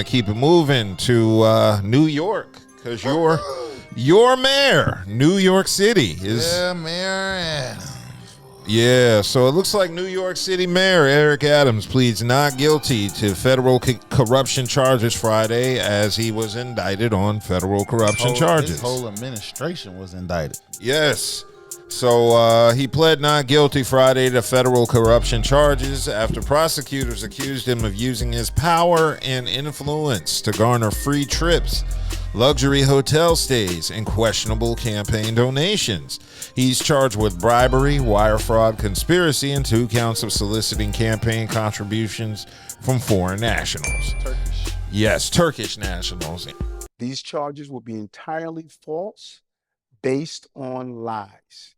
to keep it moving to New York, because your mayor, New York City, is mayor. Yeah, so it looks like New York City Mayor Eric Adams pleads not guilty to federal corruption charges Friday as he was indicted on federal corruption charges. His whole administration was indicted. Yes. So he pled not guilty Friday to federal corruption charges after prosecutors accused him of using his power and influence to garner free trips, luxury hotel stays, and questionable campaign donations. He's charged with bribery, wire fraud, conspiracy, and 2 counts of soliciting campaign contributions from foreign nationals. Turkish. Yes, Turkish nationals. These charges will be entirely false, based on lies.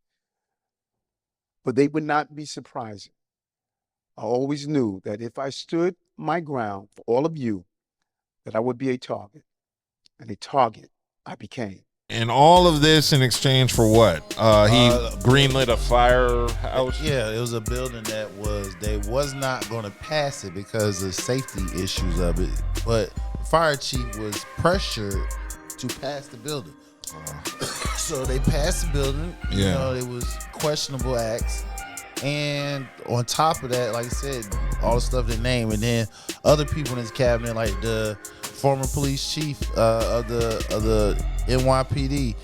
But they would not be surprising. I always knew that if I stood my ground for all of you, that I would be a target. And a target I became. And all of this in exchange for what? He greenlit a firehouse? Yeah, it was a building that they was not going to pass it because of safety issues of it. But the fire chief was pressured to pass the building. So they passed the building. You know, it was questionable acts. And on top of that, like I said, all the stuff they named, and then other people in his cabinet, like the former police chief of the NYPD,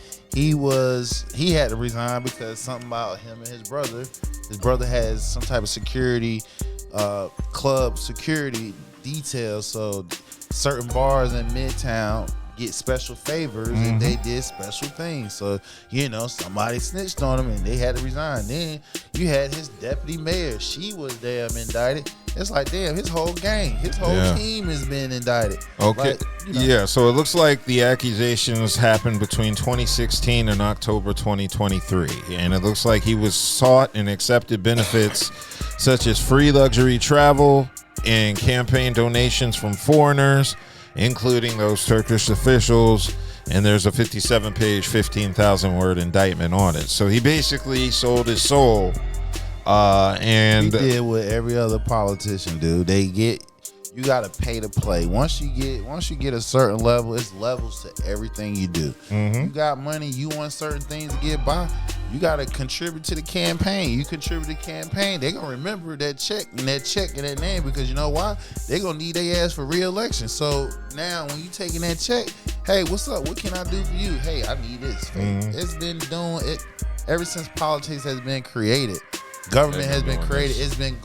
he had to resign because something about him and his brother. His brother has some type of security, club security detail. So certain bars in Midtown get special favors, and they did special things. So, somebody snitched on him and they had to resign. Then you had his deputy mayor. She was damn indicted. It's like, damn, his whole gang, his whole team has been indicted. Okay. Like, Yeah, so it looks like the accusations happened between 2016 and October 2023. And it looks like he was sought and accepted benefits such as free luxury travel and campaign donations from foreigners, including those Turkish officials, and there's a 57-page, 15,000-word indictment on it. So he basically sold his soul, and he did what every other politician do. You gotta pay to play. Once you get a certain level, it's levels to everything you do. You got money, you want certain things to get by, you gotta contribute to the campaign. You contribute to the campaign, they gonna remember that check and that name, because you know why? They gonna need their ass for re-election. So now when you taking that check, hey, what's up? What can I do for you? Hey, I need this. It's been doing it ever since politics has been created. Government has been created. It's been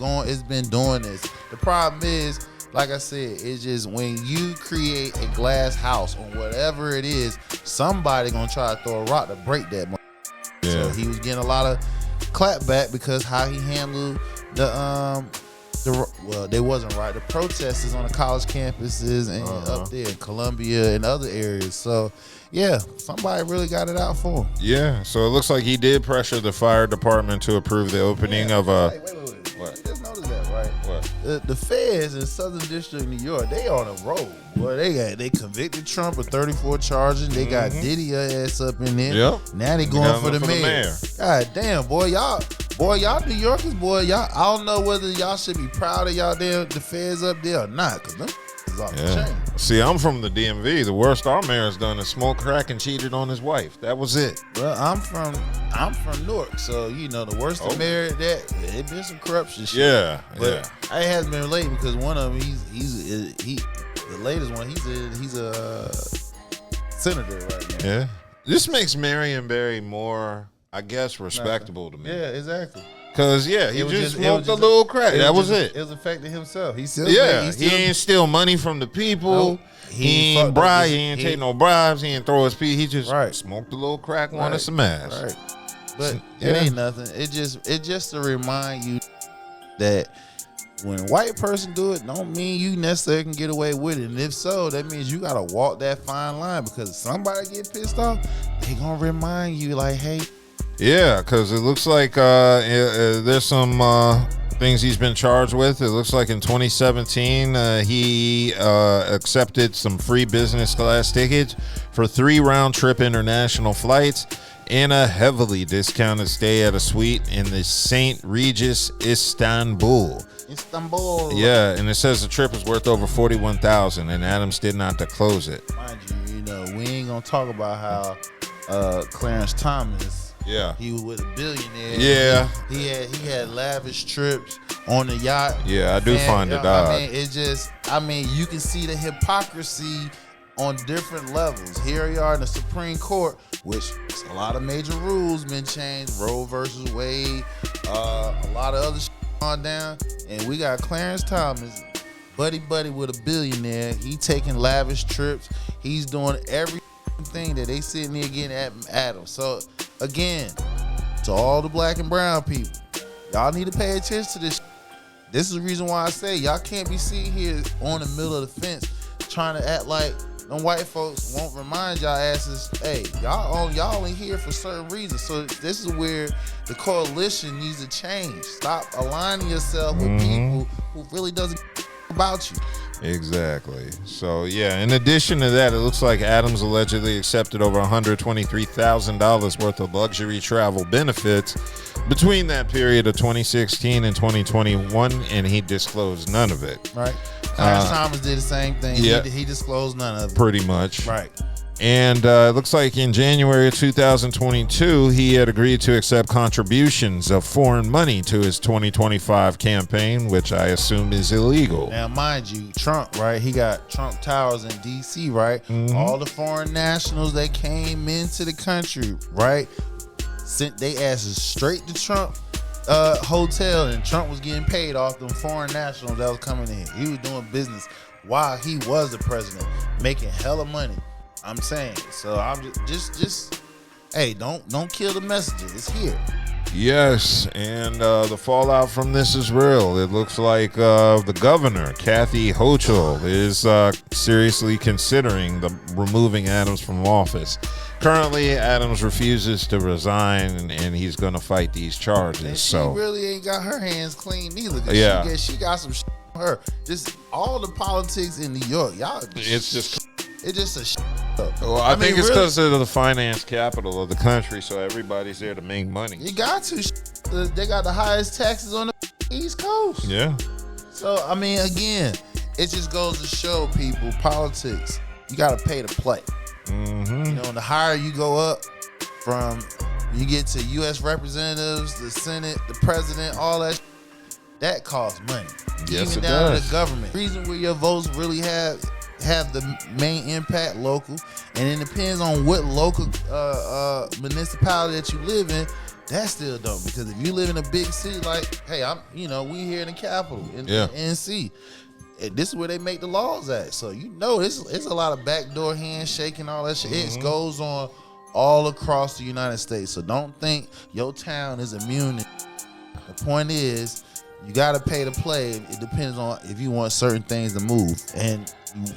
doing this. The problem is, like I said, it's just when you create a glass house on whatever it is, somebody gonna try to throw a rock to break that. So he was getting a lot of clapback because how he handled they wasn't right. The protesters on the college campuses and up there in Columbia and other areas. So yeah, somebody really got it out for him. Yeah, so it looks like he did pressure the fire department to approve the opening of a. Wait. What? Just notice that, right? What? The feds in Southern District, New York, they on a roll. Boy, they convicted Trump of 34 charges. They got Diddy ass up in there. Yep. Now they going for the mayor. God damn, boy, y'all New Yorkers, I don't know whether y'all should be proud of y'all damn the feds up there or not, cause them is off the chain. See, I'm from the DMV. The worst our mayor's done is smoke crack and cheated on his wife. That was it. Well, I'm from Newark, so the worst the mayor that it been some corruption shit. Yeah, but it hasn't been related because one of them he's the latest one he's a senator right now. Yeah, this makes Marion Barry more, I guess, respectable to me. Yeah, exactly. Cause he just smoked a little crack. That was it. It was affecting himself. He ain't steal money from the people. Nope. He ain't bribe. He ain't take no bribes. He ain't throw his pee. He just smoked a little crack, wanted some ass. Right. But it ain't nothing. It just to remind you that when a white person do it, don't mean you necessarily can get away with it. And if so, that means you gotta walk that fine line, because if somebody get pissed off, they gonna remind you like, hey. Yeah, because it looks like there's some things he's been charged with. It looks like in 2017, he accepted some free business class tickets for 3 round-trip international flights in a heavily discounted stay at a suite in the St. Regis, Istanbul. Istanbul. Yeah, and it says the trip is worth over $41,000, and Adams did not disclose it. Mind you, we ain't gonna talk about how Clarence Thomas. Yeah, he was with a billionaire. Yeah, he had lavish trips on the yacht. Yeah, I do find it odd. I mean, you can see the hypocrisy on different levels. Here we are in the Supreme Court, which a lot of major rules been changed. Roe versus Wade, a lot of other shit on down, and we got Clarence Thomas, buddy with a billionaire. He taking lavish trips. He's doing every thing that they sitting there getting at him. So again, to all the black and brown people, y'all need to pay attention to this. This is the reason why I say y'all can't be sitting here on the middle of the fence trying to act like them white folks won't remind y'all asses, hey, y'all only here for certain reasons. So this is where the coalition needs to change. Stop aligning yourself with people who really doesn't about you. Exactly. So yeah, in addition to that, it looks like Adams allegedly accepted over $123,000 worth of luxury travel benefits between that period of 2016 and 2021, and he disclosed none of it. Right. Clarence Thomas did the same thing. Yeah, he disclosed none of it. Pretty much. Right. And it looks like in January of 2022, he had agreed to accept contributions of foreign money to his 2025 campaign, which I assume is illegal. Now, mind you, Trump, right? He got Trump Towers in D.C., right? All the foreign nationals that came into the country, right, sent they asses straight to Trump hotel, and Trump was getting paid off them foreign nationals that was coming in. He was doing business while he was the president, making hella money. I'm saying, so I'm just hey, don't kill the messenger. It's here. Yes, and the fallout from this is real. It looks like the governor, Kathy Hochul, is seriously considering removing Adams from office. Currently, Adams refuses to resign, and he's going to fight these charges. And she so really ain't got her hands clean neither. Yeah, she got some shit on her. Just all the politics in New York, y'all. It's just a shit. Well, I think it's because of the finance capital of the country, so everybody's there to make money. You got to. They got the highest taxes on the East Coast. Yeah. So, I mean, again, it just goes to show people, politics, you got to pay to play. You know, the higher you go up from, you get to U.S. representatives, the Senate, the president, all that costs money. Yes, Even it down does. to the government. The reason where your votes really have the main impact local, and it depends on what local municipality that you live in. That still don't, because if you live in a big city like, hey, we here in the capital in NC, this is where they make the laws at. So it's a lot of backdoor handshaking, all that shit. It goes on all across the United States. So don't think your town is immune. The point is, you got to pay to play. It depends on if you want certain things to move. And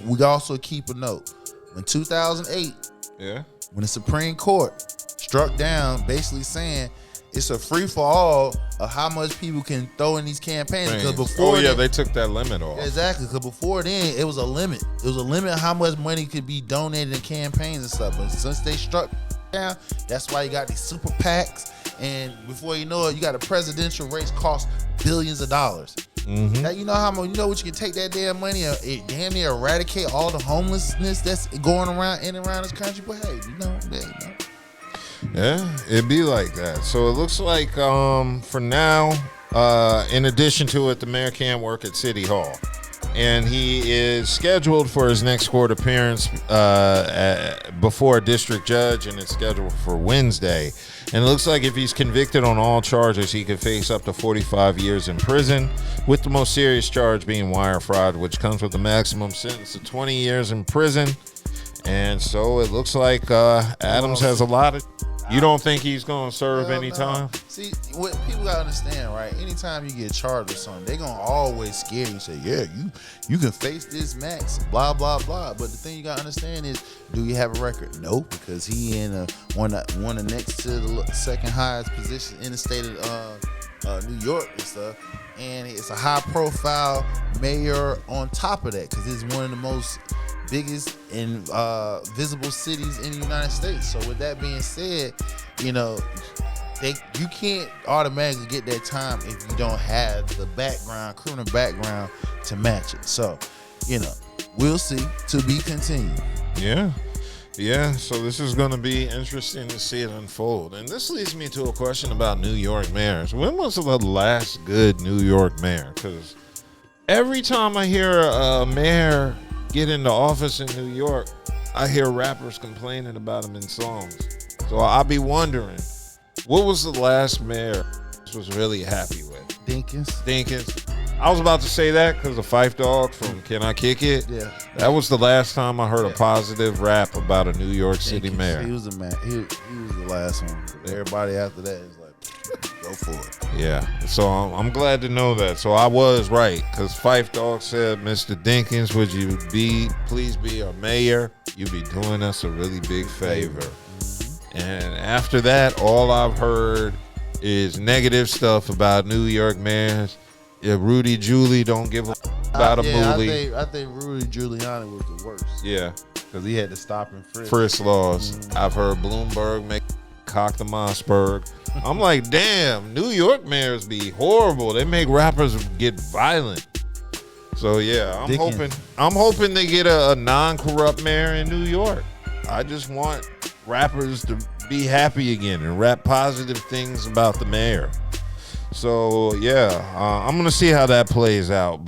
we also keep a note. When 2008, when the Supreme Court struck down basically saying it's a free-for-all of how much people can throw in these campaigns. Because before they took that limit off. Exactly, because before then, it was a limit. It was a limit how much money could be donated in campaigns and stuff. But since they struck down, that's why you got these super PACs. And before you know it, you got a presidential race cost billions of dollars. Now, you know how much, what you can take that damn money and damn near eradicate all the homelessness that's going around in and around this country. But hey, Yeah, it'd be like that. So it looks like for now, in addition to it, the mayor can't work at City Hall. And he is scheduled for his next court appearance before a district judge, and it's scheduled for Wednesday. And it looks like if he's convicted on all charges, he could face up to 45 years in prison, with the most serious charge being wire fraud, which comes with a maximum sentence of 20 years in prison. And so it looks like Adams has a lot of... You don't think he's going to serve any time? See, what people got to understand, right? Anytime you get charged with something, they're going to always scare you. Say, yeah, you can face this max, blah, blah, blah. But the thing you got to understand is, do you have a record? No, because he in one of next to the second highest position in the state of New York and stuff. and it's a high profile mayor on top of that, because it's one of the most biggest and visible cities in the United States. So with that being said, you know, you can't automatically get that time if you don't have the criminal background to match it. So, you know, we'll see. To be continued. Yeah, so this is going to be interesting to see it unfold. And this leads me to a question about New York mayors. When was the last good New York mayor? Because every time I hear a mayor get into office in New York, I hear rappers complaining about him in songs. So I'll be wondering, what was the last mayor I was really happy with? Dinkins. I was about to say that because of Phife Dawg from Can I Kick It? Yeah. That was the last time I heard a positive rap about a New York City mayor. He was the man. He was the last one. Everybody after that is like, go for it. Yeah. So I'm glad to know that. So I was right, because Phife Dawg said, Mr. Dinkins, would you please be our mayor? You'd be doing us a really big favor. And after that, all I've heard is negative stuff about New York mayors. Yeah, Rudy Giuliani don't give a about a movie. I think Rudy Giuliani was the worst. Yeah, because he had to stop and frisk. Frisk laws. I've heard Bloomberg make cock the Mossberg. I'm like, damn, New York mayors be horrible. They make rappers get violent. So yeah, I'm hoping they get a non-corrupt mayor in New York. I just want rappers to be happy again and rap positive things about the mayor. So yeah, I'm gonna see how that plays out.